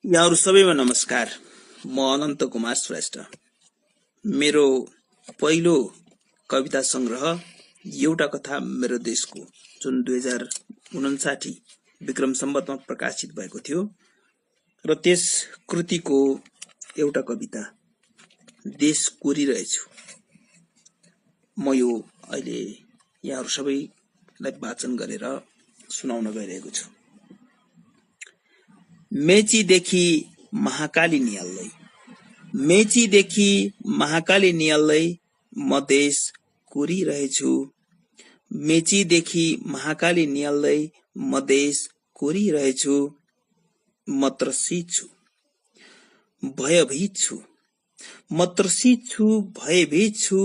यहाँहरु सबैमा नमस्कार। म अनन्त कुमार श्रेष्ठ। मेरो पहिलो कविता संग्रह एउटा कथा मेरो देशको जुन 2059 विक्रम सम्वतमा प्रकाशित भएको थियो र त्यस कृतिको एउटा कविता देश कोरिरहेछु। म यो अहिले यहाँहरु सबैलाई वाचन गरेर सुनाउन गइरहेको छु। मेचीदेखि महाकाली नियाल्दै, मेचीदेखि महाकाली नियाल्दै म देश कोरिरहेछु। मेचीदेखि महाकाली नियाल्दै म देश कोरिरहेछु। म त्रसित छु, भयभीत छु, म त्रसित छु, भयभीत छु।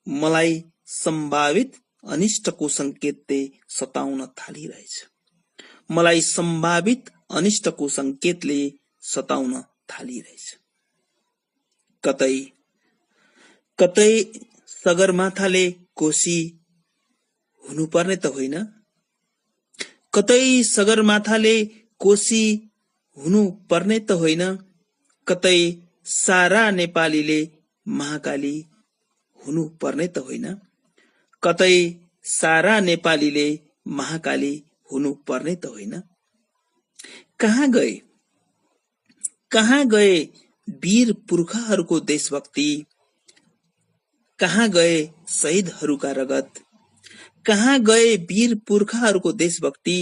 मलाई सम्भावित अनिष्टको संकेतले सताउन थालिरहेछ। मलाई सम्भावित अनिष्टको संकेतले सताउन थालिरहेछ। कतै कतै सगरमाथाले कोशी हुनुपर्ने त होइन, कतै सगरमाथाले कोशी हुनुपर्ने त होइन, कतै सारा नेपालीले महाकाली हुनुपर्ने त होइन, कतै सारा नेपालीले महाकाली हुनुपर्ने त होइन। कहाँ गए, कहाँ गए वीर पुर्खाहरूको देशभक्ति, कहाँ गए शहीदहरूका रगत, कहाँ गए वीर पुर्खाहरूको देशभक्ति,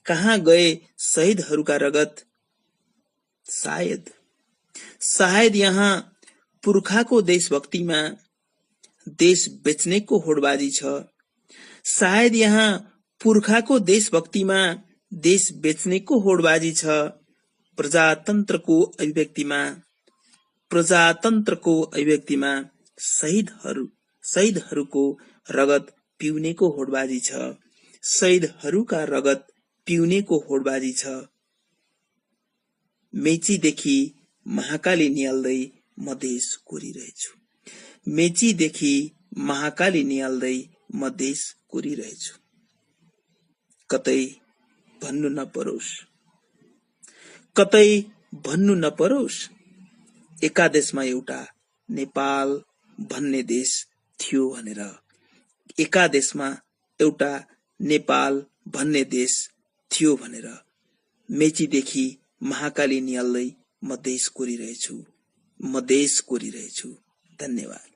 कहाँ गए शहीदहरूका रगत। सायद सायद यहाँ पुर्खाको देशभक्तिमा देश बेच्नेको होडबाजी छ। सायद यहाँ पुर्खाको देशभक्तिमा देश बेच्नेको होडबाजी छ। प्रजातन्त्रको अभिव्यक्तिमा शहीदहरूको रगत पिउनेको होडबाजी छ। शहीदहरूका रगत पिउनेको होडबाजी छ। मेचीदेखि महाकाली नियाल्दै म देश कोरिरहेछु। मेचीदेखि महाकाली नियाल्दै म देश कोरिरहेछु। कतै भन्नु नपरोस्, कतै भन्नु नपरोस्, एकादेशमा एउटा नेपाल भन्ने देश थियो भनेर। एकादेशमा एउटा नेपाल भन्ने देश थियो भनेर। मेचीदेखि महाकाली नियाल्दै म देश कोरिरहेछु, म देश कोरिरहेछु। धन्यवाद।